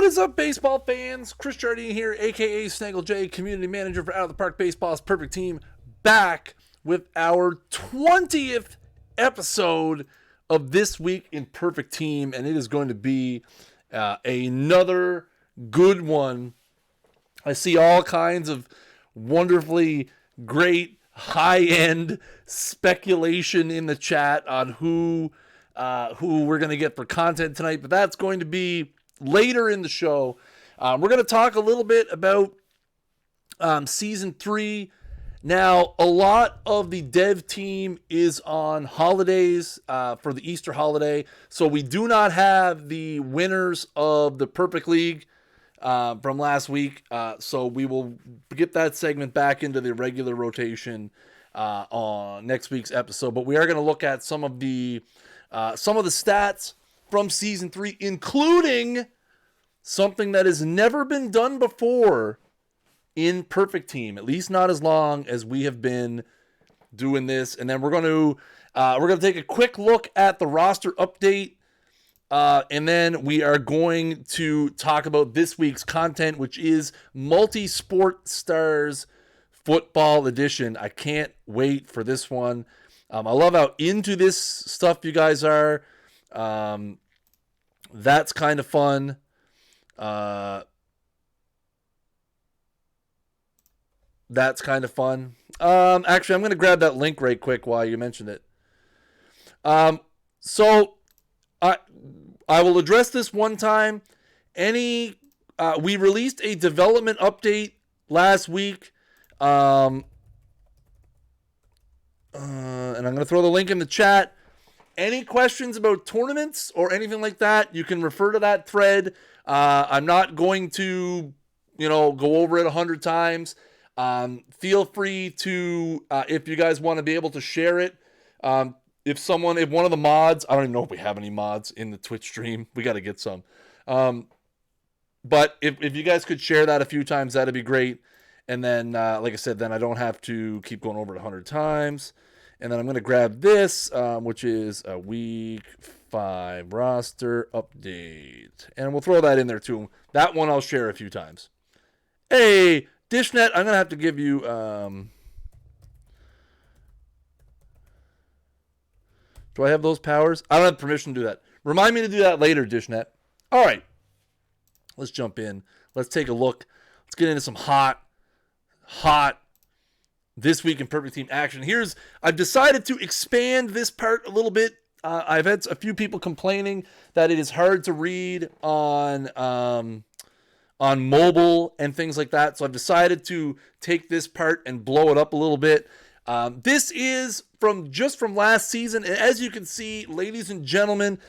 What is up, baseball fans? Chris Jardine here, a.k.a. Snaggle J, community manager for Out of the Park Baseball's Perfect Team, back with our 20th episode of This Week in Perfect Team, and it is going to be another good one. I see all kinds of wonderfully great high-end speculation in the chat on who we're going to get for content tonight, but that's going to be later in the show. We're going to talk a little bit about Season 3. Now, a lot of the dev team is on holidays for the Easter holiday, so we do not have the winners of the Perfect League from last week, so we will get that segment back into the regular rotation on next week's episode. But we are going to look at some of the stats from Season 3, including something that has never been done before in Perfect Team, at least not as long as we have been doing this. And then we're going to take a quick look at the roster update, and then we are going to talk about this week's content, which is Multi-Sport Stars Football Edition. I can't wait for this one. I love how into this stuff you guys are. That's kind of fun. That's kind of fun. Actually, I'm going to grab that link right quick while you mentioned it. So I will address this one time. We released a development update last week. And I'm going to throw the link in the chat. Any questions about tournaments or anything like that, you can refer to that thread. I'm not going to, go over it 100 times. Feel free to, if you guys want to be able to share it. If one of the mods, I don't even know if we have any mods in the Twitch stream. We got to get some. But if you guys could share that a few times, that'd be great. And then, like I said, then I don't have to keep going over it 100 times. And then I'm going to grab this, which is a Week 5 roster update. And we'll throw that in there, too. That one I'll share a few times. Hey, DishNet, I'm going to have to give you... Do I have those powers? I don't have permission to do that. Remind me to do that later, DishNet. All right. Let's jump in. Let's take a look. Let's get into some hot This Week in Perfect Team action. I've decided to expand this part a little bit. I've had a few people complaining that it is hard to read on mobile and things like that. So I've decided to take this part and blow it up a little bit. This is from last season. And as you can see, ladies and gentlemen,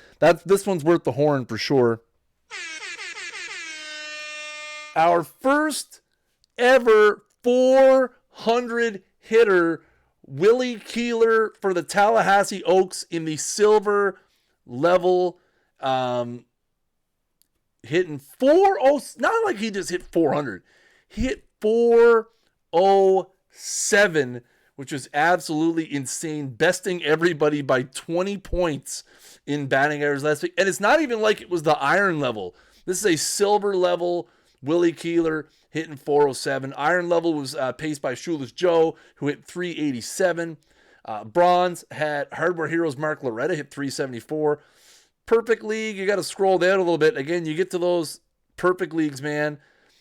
this one's worth the horn for sure. Our first ever 400 hitter, Willie Keeler for the Tallahassee Oaks in the silver level, hitting 407. Not like he just hit 400. He hit 407, which was absolutely insane, besting everybody by 20 points in batting average last week. And it's not even like it was the iron level. This is a silver level Willie Keeler hitting 407. Iron level was paced by Shoeless Joe, who hit 387. Bronze had Hardware Heroes Mark Loretta, hit 374. Perfect League, you got to scroll down a little bit. Again, you get to those Perfect Leagues, man.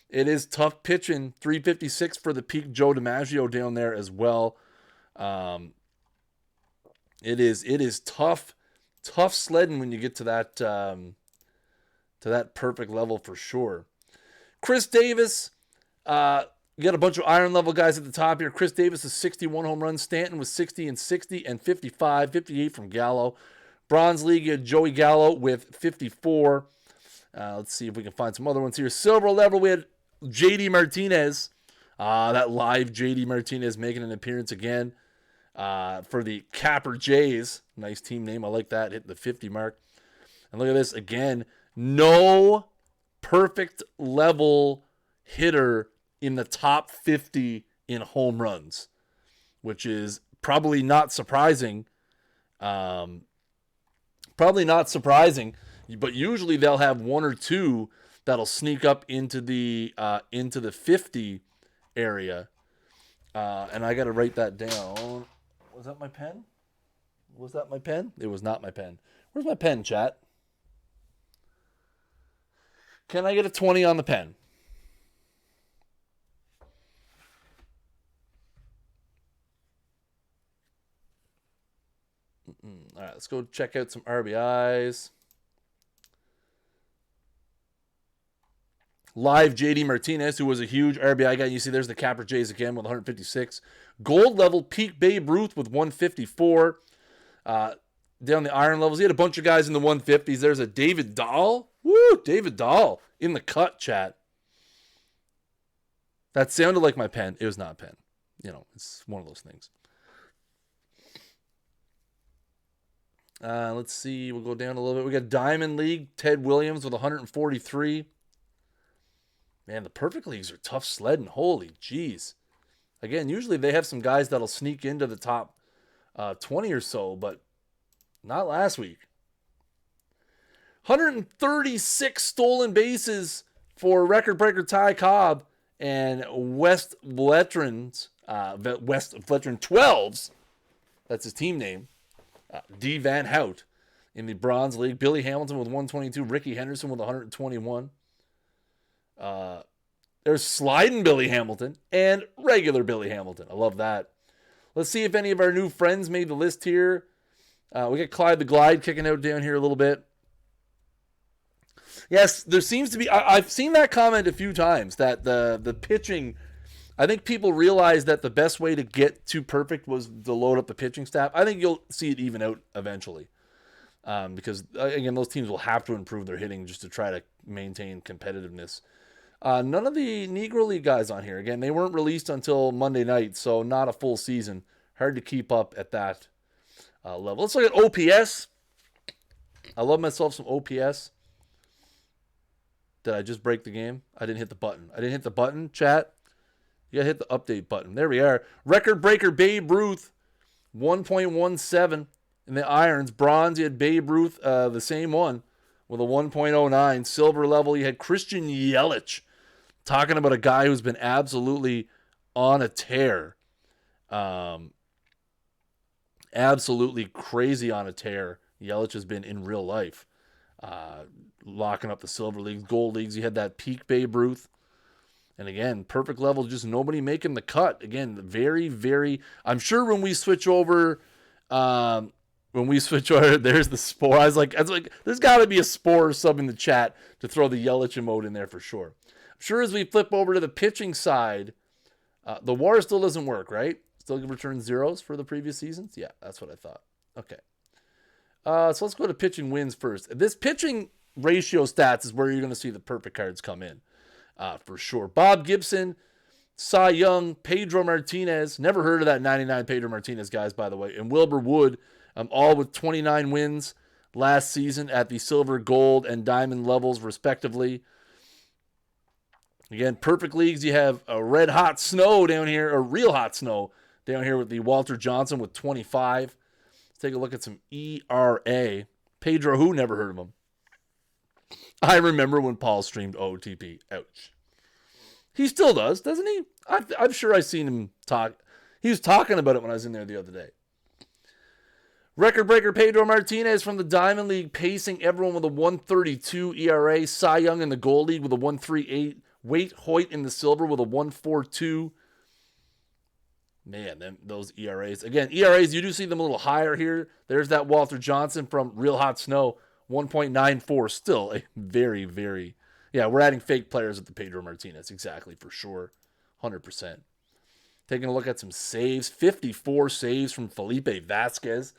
It is tough pitching. 356 for the peak Joe DiMaggio down there as well. It is tough sledding when you get to that perfect level for sure. Chris Davis, you got a bunch of iron level guys at the top here. Chris Davis is 61 home runs. Stanton was 60 and 60 and 58 from Gallo. Bronze League, you had Joey Gallo with 54. Let's see if we can find some other ones here. Silver level, we had JD Martinez. That live JD Martinez making an appearance again for the Capper Jays. Nice team name. I like that. Hit the 50 mark. And look at this again. No perfect level hitter in the top 50 in home runs, which is probably not surprising. But usually they'll have one or two that'll sneak up into the 50 area. And I got to write that down. Was that my pen? Was that my pen? It was not my pen. Where's my pen, chat? Can I get a 20 on the pen? All right, let's go check out some RBIs. Live JD Martinez, who was a huge RBI guy. You see there's the Capper Jays again with 156. Gold level peak Babe Ruth with 154. Down the iron levels, he had a bunch of guys in the 150s. There's a David Dahl. Woo, David Dahl in the cut, chat. That sounded like my pen. It was not a pen. You know, it's one of those things. Let's see. We'll go down a little bit. We got Diamond League. Ted Williams with 143. Man, the perfect leagues are tough sledding. Holy jeez. Again, usually they have some guys that'll sneak into the top 20 or so, but not last week. 136 stolen bases for record breaker Ty Cobb and West Veterans 12s. That's his team name. D. Van Hout in the Bronze League. Billy Hamilton with 122. Ricky Henderson with 121. There's sliding Billy Hamilton and regular Billy Hamilton. I love that. Let's see if any of our new friends made the list here. We got Clyde the Glide kicking out down here a little bit. Yes, there seems to be... I've seen that comment a few times, that the pitching... I think people realize that the best way to get to perfect was to load up the pitching staff. I think you'll see it even out eventually. Because, again, those teams will have to improve their hitting just to try to maintain competitiveness. None of the Negro League guys on here. Again, they weren't released until Monday night, so not a full season. Hard to keep up at that level. Let's look at OPS. I love myself some OPS. Did I just break the game? I didn't hit the button. I didn't hit the button, chat. You gotta hit the update button. There we are. Record breaker Babe Ruth, 1.17 in the irons. Bronze, you had Babe Ruth, the same one, with a 1.09. Silver level, you had Christian Yelich. Talking about a guy who's been absolutely on a tear. Absolutely crazy on a tear. Yelich has been in real life. Locking up the silver leagues, gold leagues. You had that peak Babe Ruth. And again, perfect level, just nobody making the cut. Again, very, very... I'm sure when we switch over... there's the Spore. I was like, there's got to be a Spore sub in the chat to throw the Yelich emote in there for sure. I'm sure as we flip over to the pitching side, the WAR still doesn't work, right? Still can return zeros for the previous seasons? Yeah, that's what I thought. Okay. So let's go to pitching wins first. This pitching ratio stats is where you're going to see the perfect cards come in. For sure. Bob Gibson, Cy Young, Pedro Martinez. Never heard of that 99 Pedro Martinez, guys, by the way. And Wilbur Wood, all with 29 wins last season at the silver, gold, and diamond levels, respectively. Again, perfect leagues. You have a red hot snow down here, or real hot snow down here with the Walter Johnson with 25. Let's take a look at some ERA. Pedro, who? Never heard of him. I remember when Paul streamed OOTP. Ouch. He still does, doesn't he? I'm sure I've seen him talk. He was talking about it when I was in there the other day. Record breaker Pedro Martinez from the Diamond League, pacing everyone with a 1.32 ERA. Cy Young in the Gold League with a 1.38. Waite Hoyt in the Silver with a 1.42. Man, those ERAs. Again, ERAs, you do see them a little higher here. There's that Walter Johnson from Real Hot Snow. 1.94, still a very, very... Yeah, we're adding fake players at the Pedro Martinez, exactly, for sure. 100%. Taking a look at some saves. 54 saves from Felipe Vasquez.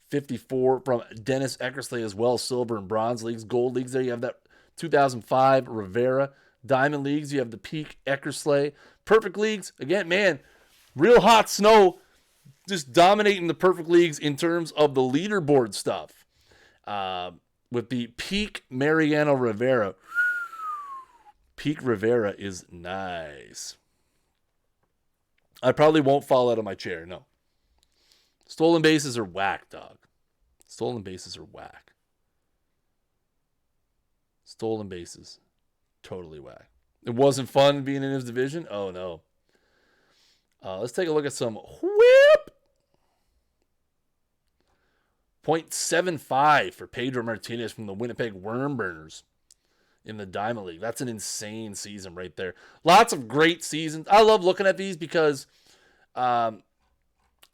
54 from Dennis Eckersley as well, silver and bronze leagues. Gold leagues there, you have that 2005 Rivera. Diamond leagues, you have the peak Eckersley. Perfect leagues, again, man, Real Hot Snow just dominating the perfect leagues in terms of the leaderboard stuff. With the peak Mariano Rivera. Peak Rivera is nice. I probably won't fall out of my chair, no. Stolen bases are whack, dog. Stolen bases are whack. Stolen bases. Totally whack. It wasn't fun being in his division? Oh, no. Let's take a look at some whip. 0.75 for Pedro Martinez from the Winnipeg Wormburners in the Diamond League. That's an insane season right there. Lots of great seasons. I love looking at these because I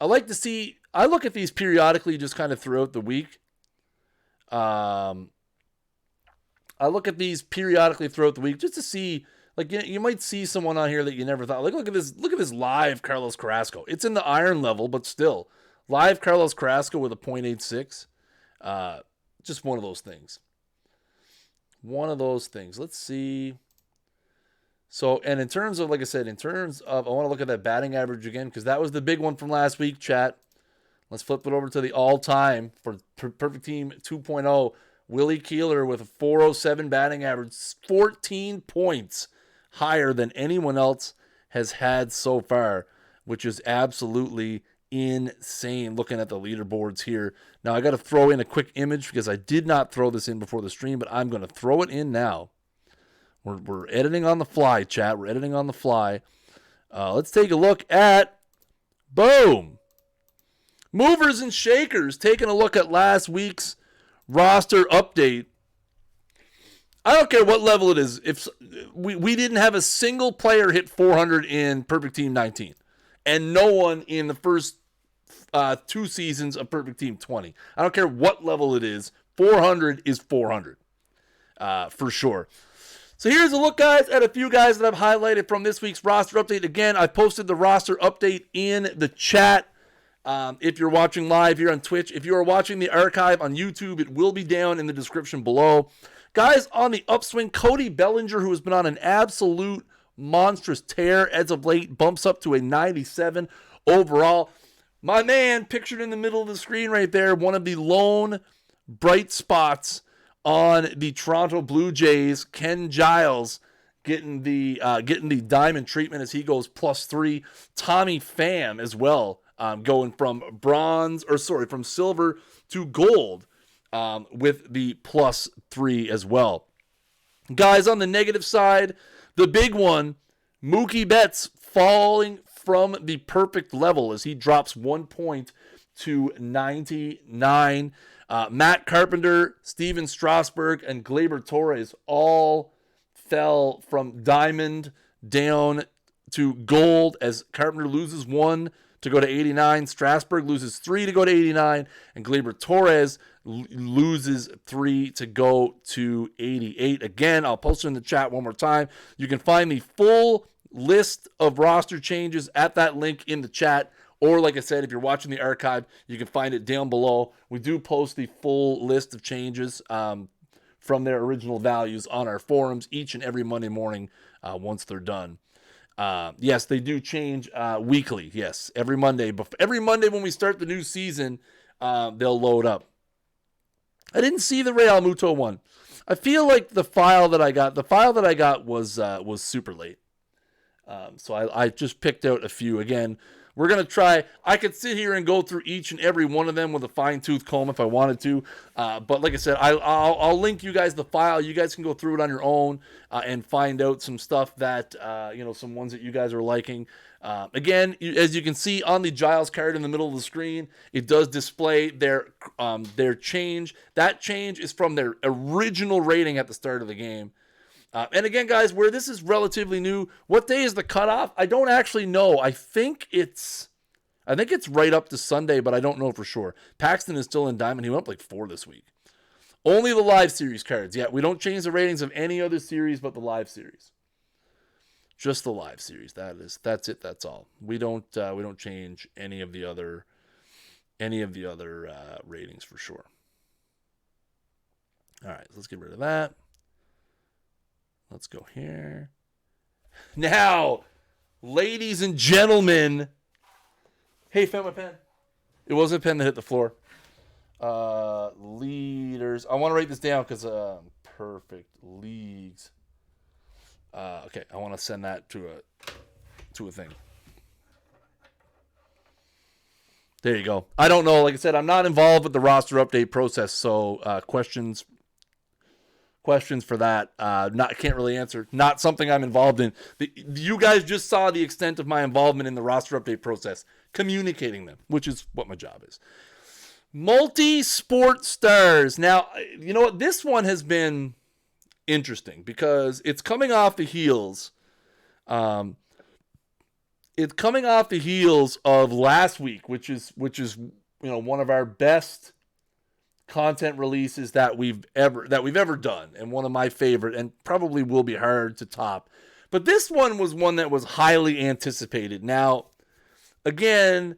like to see, I look at these periodically just kind of throughout the week. I look at these periodically throughout the week just to see, like, you might see someone on here that you never thought. Like, look at this live Carlos Carrasco. It's in the iron level, but still. Live Carlos Carrasco with a 0.86. Just one of those things. One of those things. Let's see. So, and in terms of, like I said, I want to look at that batting average again, because that was the big one from last week, chat. Let's flip it over to the all-time for Perfect Team 2.0. Willie Keeler with a 407 batting average, 14 points higher than anyone else has had so far, which is absolutely insane looking at the leaderboards here. Now, I got to throw in a quick image because I did not throw this in before the stream, but I'm going to throw it in now. We're editing on the fly, chat. We're editing on the fly. Let's take a look at, boom, movers and shakers, taking a look at last week's roster update. I don't care what level it is. If we didn't have a single player hit 400 in Perfect Team 19, and no one in the first 2 seasons of Perfect Team 20. I don't care what level it is. 400 is 400 for sure. So here's a look, guys, at a few guys that I've highlighted from this week's roster update. Again, I posted the roster update in the chat. If you're watching live here on Twitch, if you are watching the archive on YouTube, it will be down in the description below. Guys, on the upswing, Cody Bellinger, who has been on an absolute monstrous tear as of late, bumps up to a 97 overall. My man, pictured in the middle of the screen right there, one of the lone bright spots on the Toronto Blue Jays, Ken Giles, getting the diamond treatment as he goes +3. Tommy Pham as well, going from silver to gold with the +3 as well. Guys, on the negative side, the big one, Mookie Betts falling from the perfect level as he drops 1 point to 99. Matt Carpenter, Steven Strasburg, and Gleyber Torres all fell from diamond down to gold as Carpenter loses 1 to go to 89. Strasburg loses 3 to go to 89. And Gleyber Torres loses 3 to go to 88. Again, I'll post it in the chat one more time. You can find the full list of roster changes at that link in the chat. Or like I said, if you're watching the archive, you can find it down below. We do post the full list of changes from their original values on our forums each and every Monday morning once they're done. Yes, they do change weekly. Yes, every Monday. Every Monday when we start the new season, they'll load up. I didn't see the Real Muto one. I feel like the file that I got was super late. So I just picked out a few. Again, we're going to try. I could sit here and go through each and every one of them with a fine-tooth comb if I wanted to. But like I said, I'll link you guys the file. You guys can go through it on your own and find out some stuff that, some ones that you guys are liking. Again, as you can see on the Giles card in the middle of the screen, it does display their change. That change is from their original rating at the start of the game. And again, guys, where this is relatively new, what day is the cutoff? I don't actually know. I think it's right up to Sunday, but I don't know for sure. Paxton is still in diamond. He went up like 4 this week. Only the live series cards. Yeah, we don't change the ratings of any other series but the live series. Just the live series. That's it. That's all. We don't change any of the other ratings for sure. All right, so let's get rid of that. Let's go here. Now, ladies and gentlemen. Hey, found my pen. It wasn't a pen that hit the floor. Leaders. I want to write this down because perfect leagues. Okay, I want to send that to a thing. There you go. I don't know. Like I said, I'm not involved with the roster update process, so questions questions for that. Can't really answer. Not something I'm involved in. You guys just saw the extent of my involvement in the roster update process, communicating them, which is what my job is. Multi-sport stars. Now, you know what? This one has been interesting because it's coming off the heels. It's coming off the heels of last week, which is one of our best content releases that we've ever done, and one of my favorite, and probably will be hard to top. But this one was one that was highly anticipated. Now, again,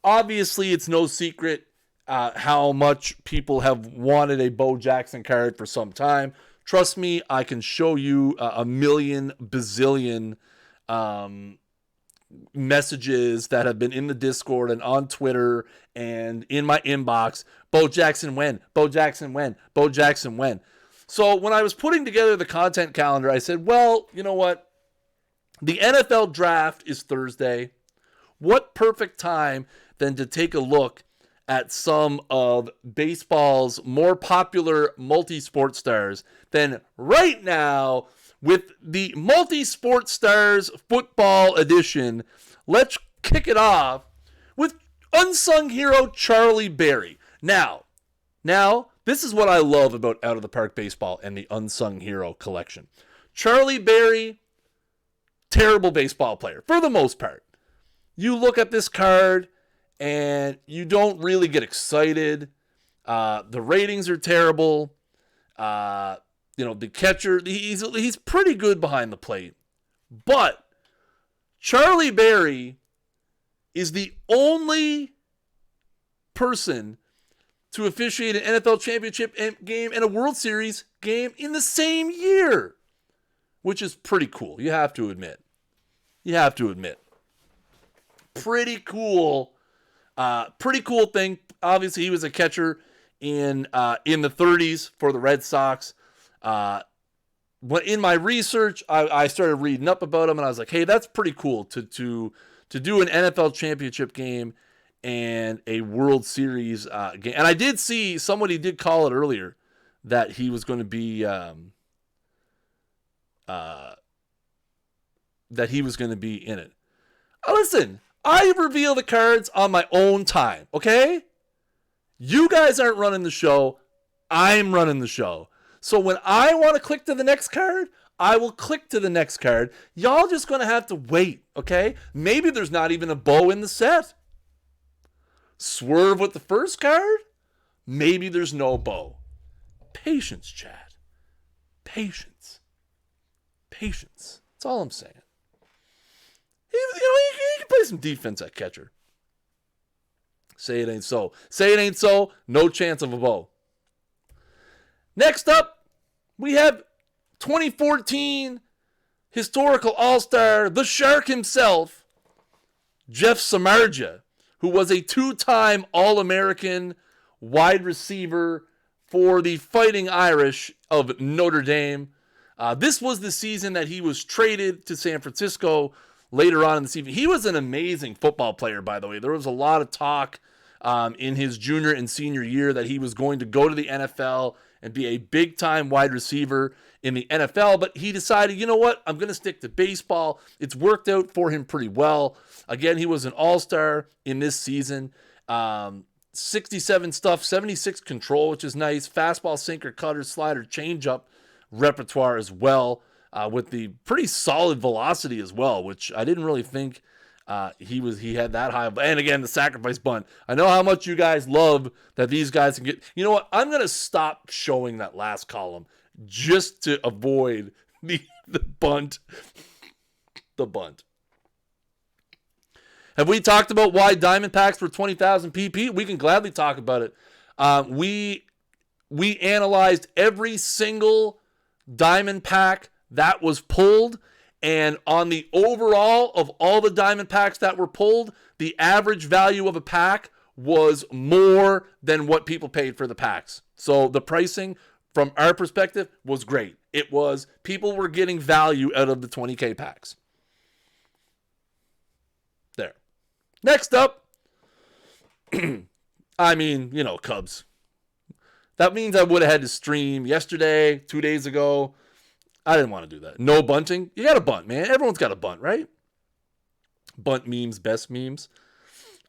obviously it's no secret how much people have wanted a Bo Jackson card for some time. Trust me, I can show you a million bazillion messages that have been in the Discord and on Twitter and in my inbox. Bo Jackson when? Bo Jackson when? Bo Jackson when? So when I was putting together the content calendar, I said, well, you know what? The NFL draft is Thursday. What perfect time than to take a look at some of baseball's more popular multi-sport stars than right now with the Multi-Sport Stars Football Edition. Let's kick it off with unsung hero Charlie Berry. Now, this is what I love about Out of the Park Baseball and the Unsung Hero collection. Charlie Berry, terrible baseball player, for the most part. You look at this card, and you don't really get excited. The ratings are terrible. The catcher, he's pretty good behind the plate. But Charlie Berry is the only person to officiate an NFL championship game and a World Series game in the same year, which is pretty cool. You have to admit. Pretty cool. Pretty cool thing. Obviously, he was a catcher in the 30s for the Red Sox. In my research, I started reading up about him, and I was like, hey, that's pretty cool to do an NFL championship game and a World Series game. And I did see somebody did call it earlier that he was going to be in it. Listen, I reveal the cards on my own time, okay? You guys aren't running the show. I'm running the show. So when I want to click to the next card, I will click to the next card. Y'all just going to have to wait, okay? Maybe there's not even a Bo in the set. Swerve with the first card. Maybe there's no Bo. Patience, Chad. Patience. That's all I'm saying. He can play some defense at catcher. Say it ain't so. No chance of a Bo. Next up, we have 2014 historical All-Star, the Shark himself, Jeff SAMARDZIJA, who was a two-time All-American wide receiver for the Fighting Irish of Notre Dame. This was the season that he was traded to San Francisco later on in the season. He was an amazing football player, by the way. There was a lot of talk in his junior and senior year that he was going to go to the NFL and be a big-time wide receiver in the NFL, but he decided, you know what, I'm going to stick to baseball. It's worked out for him pretty well. Again, he was an all-star in this season. 67 stuff, 76 control, which is nice. Fastball, sinker, cutter, slider, changeup repertoire as well, with the pretty solid velocity as well, which I didn't really think he had that high. And again, the sacrifice bunt. I know how much you guys love that these guys can get. You know what? I'm going to stop showing that last column just to avoid the bunt. The bunt. Have we talked about why diamond packs were 20,000 PP? We can gladly talk about it. We analyzed every single diamond pack that was pulled, and on the overall of all the diamond packs that were pulled, the average value of a pack was more than what people paid for the packs. So the pricing from our perspective was great. It was, people were getting value out of the 20K packs. There. Next up, Cubs. That means I would have had to stream yesterday, 2 days ago. I didn't want to do that. No bunting. You got to bunt, man. Everyone's got to bunt, right? Bunt memes, best memes.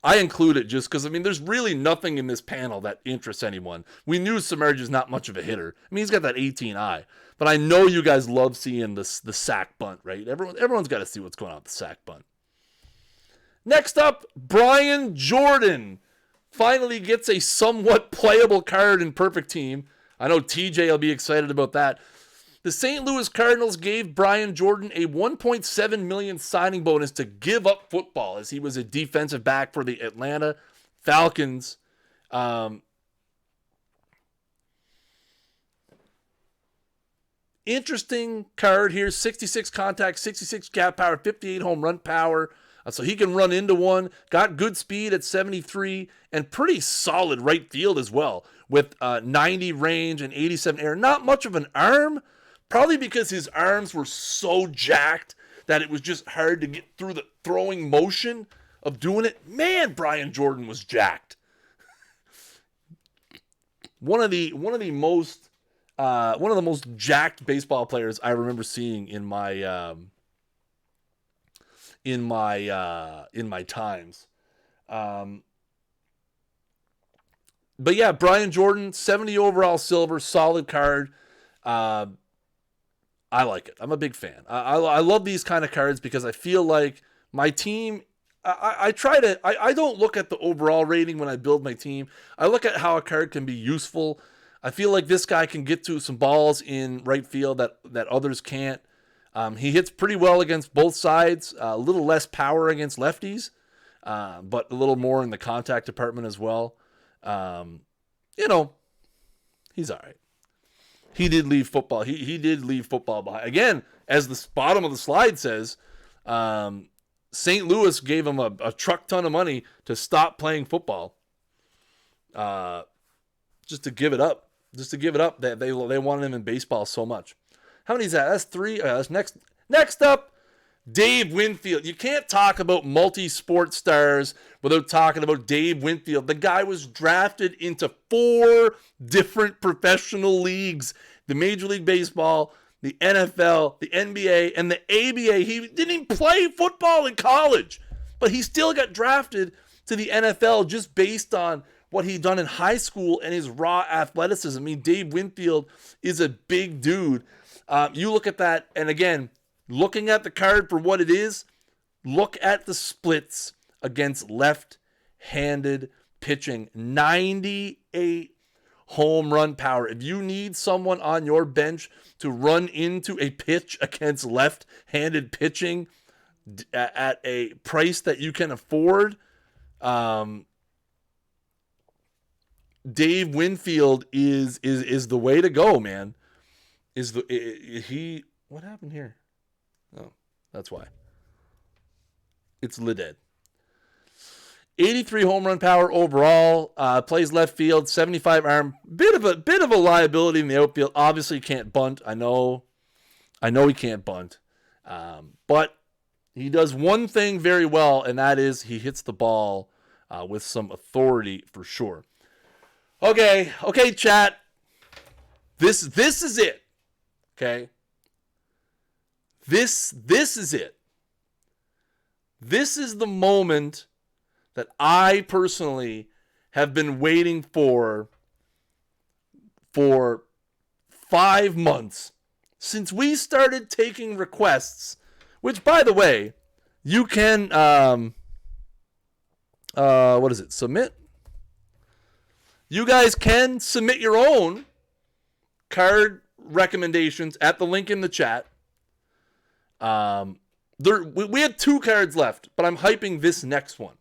I include it just because, there's really nothing in this panel that interests anyone. We knew SAMARDZIJA's not much of a hitter. He's got that 18-eye. But I know you guys love seeing the sack bunt, right? Everyone's got to see what's going on with the sack bunt. Next up, Brian Jordan finally gets a somewhat playable card in Perfect Team. I know TJ will be excited about that. The St. Louis Cardinals gave Brian Jordan a $1.7 million signing bonus to give up football as he was a defensive back for the Atlanta Falcons. Interesting card here. 66 contact, 66 gap power, 58 home run power. So he can run into one. Got good speed at 73 and pretty solid right field as well with 90 range and 87 air. Not much of an arm, probably because his arms were so jacked that it was just hard to get through the throwing motion of doing it. Man, Brian Jordan was jacked. One of the most jacked baseball players I remember seeing in my times. But yeah, Brian Jordan, 70 overall silver, solid card. I like it. I'm a big fan. I love these kind of cards because I feel like my team, I don't look at the overall rating when I build my team. I look at how a card can be useful. I feel like this guy can get to some balls in right field that others can't. He hits pretty well against both sides, a little less power against lefties, but a little more in the contact department as well. He's all right. He did leave football. He did leave football behind. Again, as the bottom of the slide says, St. Louis gave him a truck ton of money to stop playing football. Just to give it up. That they wanted him in baseball so much. How many is that? That's 3. That's next up, Dave Winfield. You can't talk about multi-sport stars without talking about Dave Winfield. The guy was drafted into 4 different professional leagues. The Major League Baseball, the NFL, the NBA, and the ABA. He didn't even play football in college, but he still got drafted to the NFL just based on what he'd done in high school and his raw athleticism. Dave Winfield is a big dude. You look at that, and again, looking at the card for what it is, look at the splits against left-handed pitching. 98 home run power. If you need someone on your bench to run into a pitch against left-handed pitching at a price that you can afford, Dave Winfield is the way to go, man. What happened here? Oh, that's why. It's Lided. 83 home run power overall. Plays left field. 75 arm. Bit of a liability in the outfield. Obviously can't bunt. I know he can't bunt. But he does one thing very well, and that is he hits the ball with some authority for sure. Okay, chat. This is it. Okay. This is it. This is the moment that I personally have been waiting for 5 months since we started taking requests, which, by the way, you can submit. You guys can submit your own card recommendations at the link in the chat. We had 2 cards left, but I'm hyping this next one.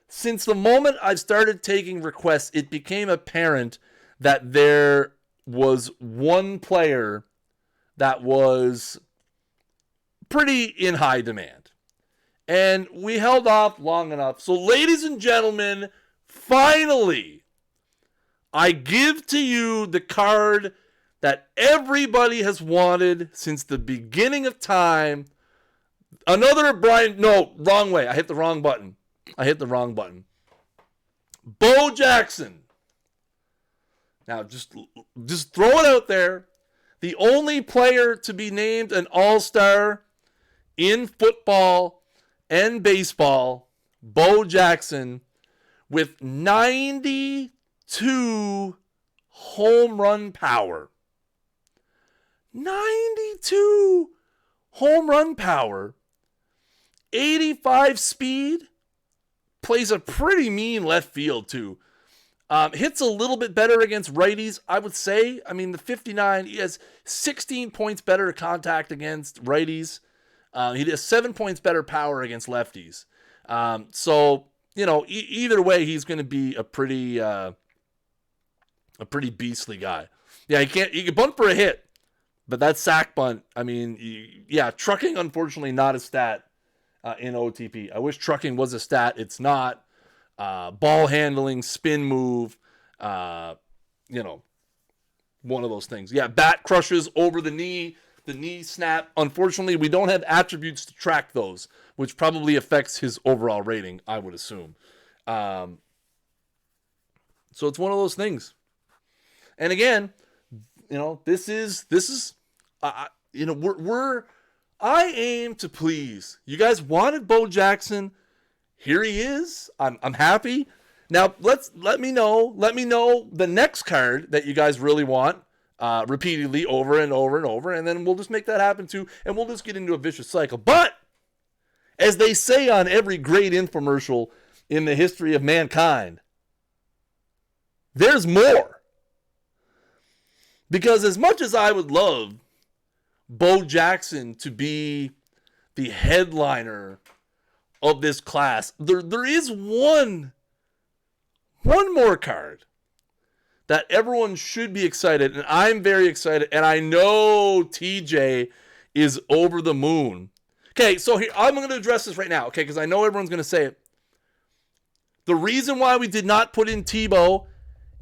Since the moment I started taking requests, it became apparent that there was one player that was pretty in high demand. And we held off long enough. So, ladies and gentlemen, finally, I give to you the card that everybody has wanted since the beginning of time. Another Brian. No, wrong way. I hit the wrong button. Bo Jackson. Now, just throw it out there. The only player to be named an all-star in football and baseball, Bo Jackson, with 92 home run power. 92 home run power. 85 speed. Plays a pretty mean left field, too. Hits a little bit better against righties, I would say. I mean, the 59, he has 16 points better contact against righties. He has 7 points better power against lefties. So, either way, he's going to be a pretty beastly guy. Yeah, he can bunt for a hit, but that sack bunt, I mean, trucking, unfortunately, not a stat in OOTP. I wish trucking was a stat. It's not. Ball handling, spin move, one of those things. Yeah, bat crushes over the knee snap. Unfortunately, we don't have attributes to track those, which probably affects his overall rating, I would assume. So it's one of those things. And again, this is I aim to please. You guys wanted Bo Jackson. Here he is. I'm happy. Now let me know the next card that you guys really want repeatedly over and over and over, and then we'll just make that happen too, and we'll just get into a vicious cycle. But as they say on every great infomercial in the history of mankind, there's more. Because as much as I would love Bo Jackson to be the headliner of this class, there is one more card that everyone should be excited, and I'm very excited, and I know TJ is over the moon. Okay, so here, I'm going to address this right now, okay, because I know everyone's going to say it. The reason why we did not put in Tebow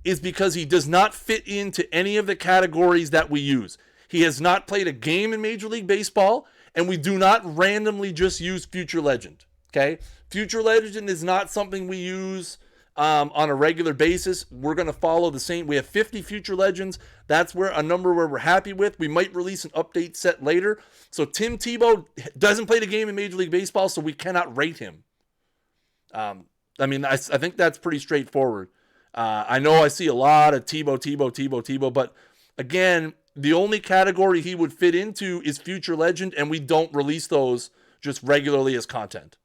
is because he does not fit into any of the categories that we use. He has not played a game in Major League Baseball, and we do not randomly just use Future Legend. Okay, Future Legend is not something we use on a regular basis. We're going to follow the same. We have 50 Future Legends. That's a number where we're happy with. We might release an update set later. So Tim Tebow doesn't play the game in Major League Baseball, so we cannot rate him. I think that's pretty straightforward. I know I see a lot of Tebow, but again, the only category he would fit into is Future Legend, and we don't release those just regularly as content.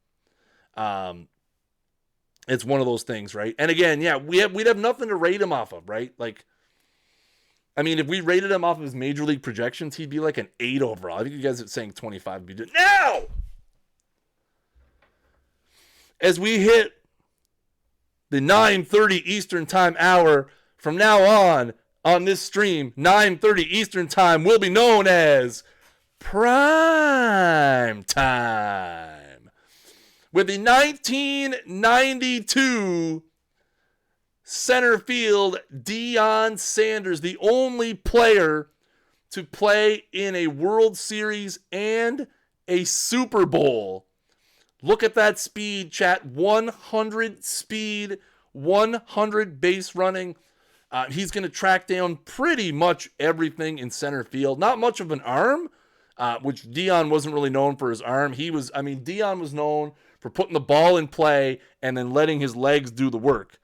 It's one of those things, right? And again, we'd have nothing to rate him off of, right? Like, I mean, if we rated him off of his Major League projections, he'd be like an 8 overall. I think you guys are saying 25 would be good. Now, as we hit the 9:30 Eastern Time hour, from now on this stream, 9:30 Eastern Time will be known as Prime Time. With the 1992 center field Deion Sanders, the only player to play in a World Series and a Super Bowl. Look at that speed, chat. 100 speed, 100 base running. He's going to track down pretty much everything in center field. Not much of an arm, which Deion wasn't really known for his arm. Deion was known for putting the ball in play and then letting his legs do the work.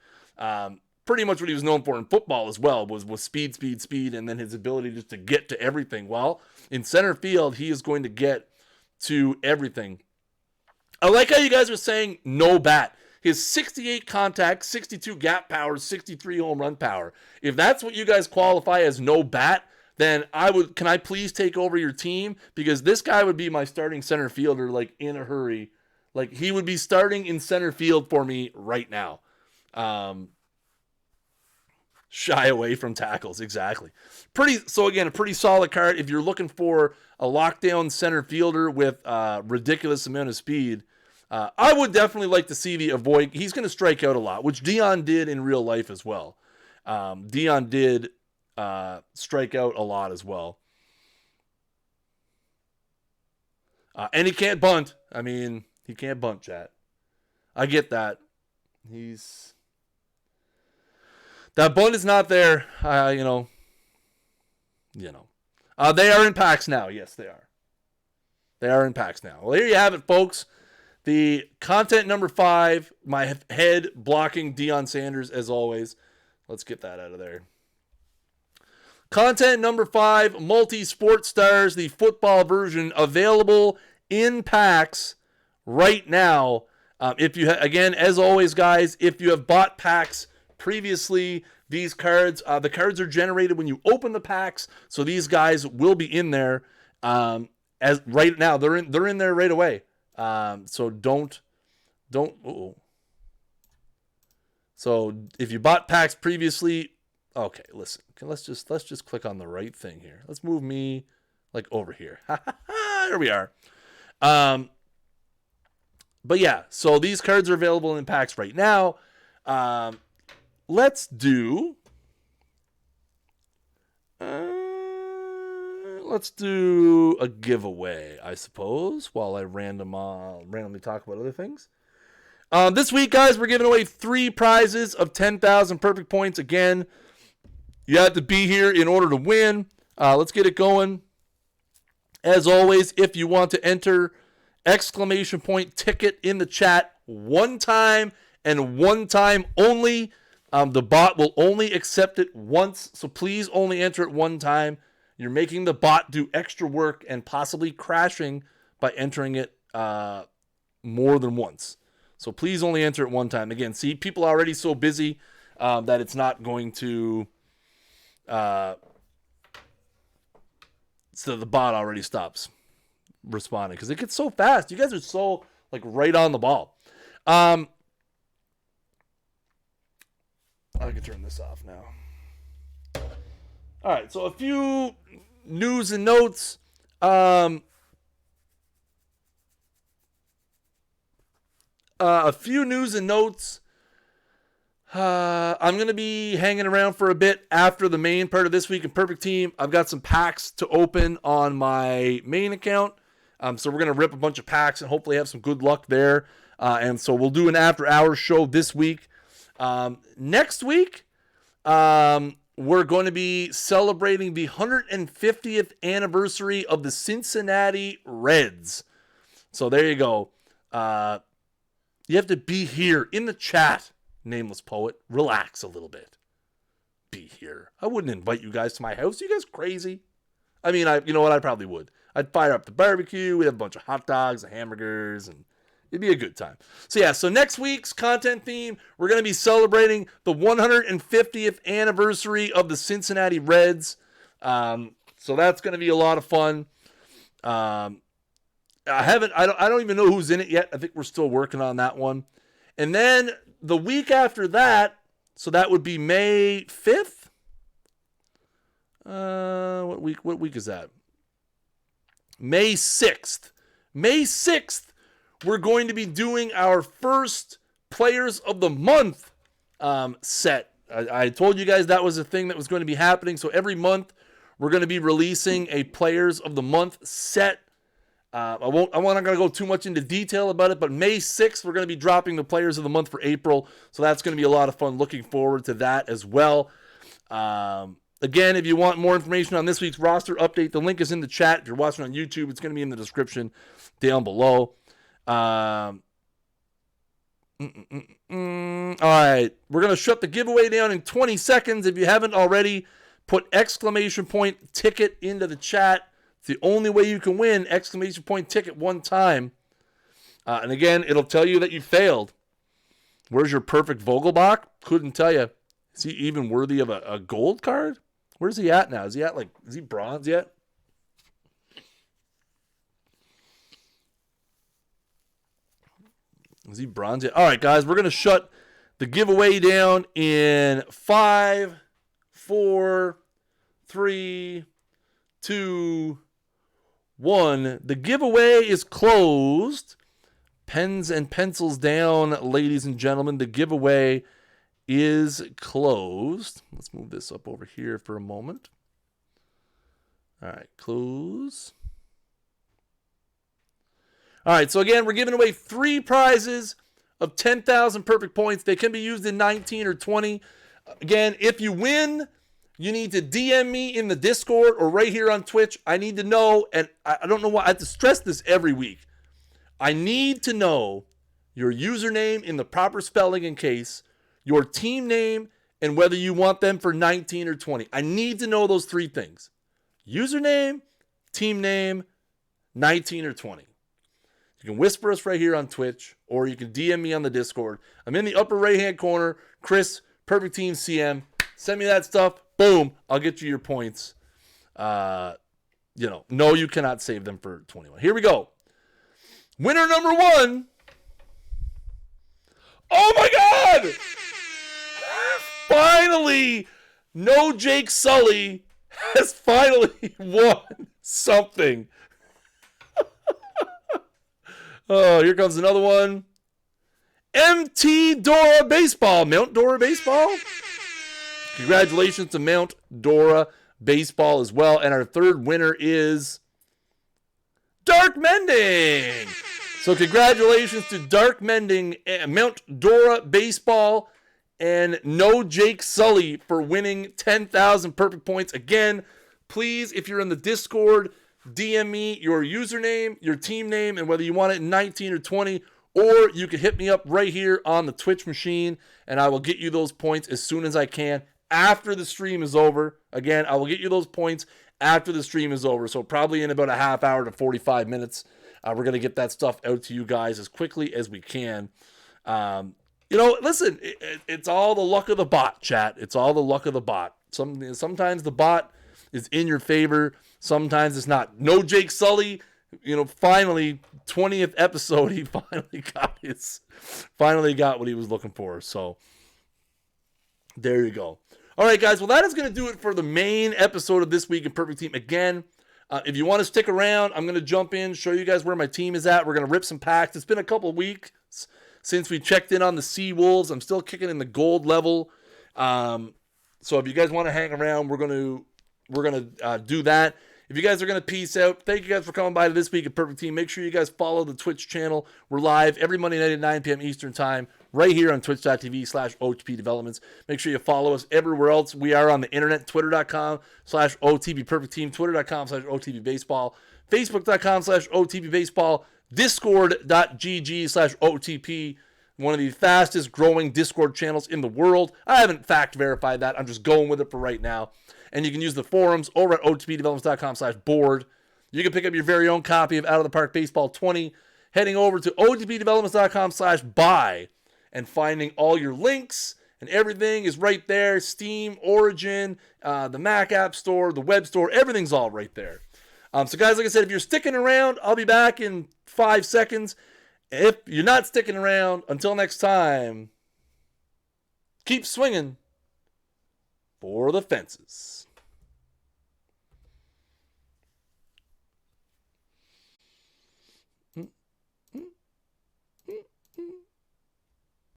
Pretty much what he was known for in football as well was speed, and then his ability just to get to everything. Well, in center field, he is going to get to everything. I like how you guys are saying no bat. His 68 contact, 62 gap power, 63 home run power. If that's what you guys qualify as no bat, then can I please take over your team? Because this guy would be my starting center fielder, like, in a hurry. Like, he would be starting in center field for me right now. Shy away from tackles, exactly. So again, a pretty solid card. If you're looking for a lockdown center fielder with a ridiculous amount of speed, I would definitely like to see the avoid. He's going to strike out a lot, which Deion did in real life as well. Deion did strike out a lot as well. And he can't bunt. I mean, he can't bunt, chat. I get that. That bun is not there. They are in packs now. Yes, they are. They are in packs now. Well, here you have it, folks. The content number 5, my head blocking Deion Sanders as always. Let's get that out of there. Content number 5, Multi-Sport Stars, the football version, available in packs right now. If you again, as always, guys, if you have bought packs previously, these cards, the cards are generated when you open the packs, so these guys will be in there. As right now, they're in there right away. So don't. So if you bought packs previously, okay, listen. Let's just click on the right thing here. Let's move me like over here. Here we are. But yeah, so these cards are available in packs right now. Let's do a giveaway, I suppose, while I randomly talk about other things. This week, guys, we're giving away 3 prizes of 10,000 perfect points. Again, you have to be here in order to win. Let's get it going. As always, if you want to enter, exclamation point ticket in the chat one time and one time only. The bot will only accept it once, so please only enter it one time. You're making the bot do extra work and possibly crashing by entering it more than once. So please only enter it one time. Again, see, people are already so busy that it's not going to... so the bot already stops responding because it gets so fast. You guys are so like right on the ball. I can turn this off now. All right, so a few news and notes. A few news and notes. I'm going to be hanging around for a bit after the main part of This Week in Perfect Team. I've got some packs to open on my main account. So we're going to rip a bunch of packs and hopefully have some good luck there. And so we'll do an after-hours show this week. Next week, we're going to be celebrating the 150th anniversary of the Cincinnati Reds. So there you go. You have to be here in the chat, Nameless Poet. Relax a little bit. Be here. I wouldn't invite you guys to my house. You guys crazy? I mean, you know what? I probably would. I'd fire up the barbecue. We'd have a bunch of hot dogs and hamburgers, and it'd be a good time. So yeah, so next week's content theme, we're going to be celebrating the 150th anniversary of the Cincinnati Reds. So that's going to be a lot of fun. I don't even know who's in it yet. I think we're still working on that one. And then the week after that, so that would be May 5th. What week is that? May 6th. May 6th, we're going to be doing our first Players of the Month set. I told you guys that was a thing that was going to be happening. So every month, we're going to be releasing a Players of the Month set. I'm not going to go too much into detail about it, but May 6th, we're going to be dropping the Players of the Month for April. So that's going to be a lot of fun. Looking forward to that as well. Again, if you want more information on this week's roster update, the link is in the chat. If you're watching on YouTube, it's going to be in the description down below. All right. We're going to shut the giveaway down in 20 seconds. If you haven't already, put exclamation point ticket into the chat. It's the only way you can win. Exclamation point ticket one time. And again, it'll tell you that you failed. Where's your perfect Vogelbach? Couldn't tell you. Is he even worthy of a gold card? Where's he at now? Is he bronze yet? Is he bronze yet? All right, guys, we're going to shut the giveaway down in 5, 4, 3, 2, 1. The giveaway is closed. Pens and pencils down, ladies and gentlemen. The giveaway is closed. Let's move this up over here for a moment. All right, close. All right, so again, we're giving away 3 prizes of 10,000 perfect points. They can be used in 19 or 20. Again, if you win, you need to DM me in the Discord or right here on Twitch. I need to know, and I don't know why I have to stress this every week. I need to know your username in the proper spelling and case, your team name, and whether you want them for 19 or 20. I need to know those three things. Username, team name, 19 or 20. You can whisper us right here on Twitch, or you can DM me on the Discord. I'm in the upper right-hand corner. Chris, Perfect Team CM. Send me that stuff. Boom. I'll get you your points. No, you cannot save them for 21. Here we go. Winner number 1. Oh, my God! Finally, no Jake Sully has finally won something. Oh, here comes another one. MT Dora Baseball. Mount Dora Baseball. Congratulations to Mount Dora Baseball as well. And our third winner is Dark Mending. So congratulations to Dark Mending, Mount Dora Baseball, and no Jake Sully for winning 10,000 perfect points. Again, please, if you're in the Discord, DM me your username, your team name, and whether you want it in 19 or 20, or you can hit me up right here on the Twitch machine, and I will get you those points as soon as I can after the stream is over. Again, I will get you those points after the stream is over, so probably in about a half hour to 45 minutes. We're going to get that stuff out to you guys as quickly as we can. Listen, it's all the luck of the bot, chat. It's all the luck of the bot. Sometimes the bot is in your favor. Sometimes it's not. No Jake Sully, finally, 20th episode, he finally got what he was looking for. So there you go. All right, guys. Well, that is going to do it for the main episode of This Week in Perfect Team. Again, if you want to stick around, I'm going to jump in, show you guys where my team is at. We're going to rip some packs. It's been a couple of weeks since we checked in on the Sea Wolves. I'm still kicking in the gold level. So if you guys want to hang around, we're going to do that. If you guys are going to peace out, thank you guys for coming by to This Week at Perfect Team. Make sure you guys follow the Twitch channel. We're live every Monday night at 9 p.m. Eastern Time, right here on twitch.tv/OTP Developments. Make sure you follow us everywhere else. We are on the internet, twitter.com/OTP Perfect Team, twitter.com/OTP Baseball, facebook.com/OTP Baseball, discord.gg/OTP, one of the fastest growing Discord channels in the world. I haven't fact verified that. I'm just going with it for right now. And you can use the forums over at otpdevelopments.com/board. You can pick up your very own copy of Out of the Park Baseball 20, heading over to otpdevelopments.com/buy and finding all your links, and everything is right there. Steam, Origin, the Mac App Store, the web store, everything's all right there. So guys, like I said, if you're sticking around, I'll be back in 5 seconds. If you're not sticking around, until next time, keep swinging for the fences.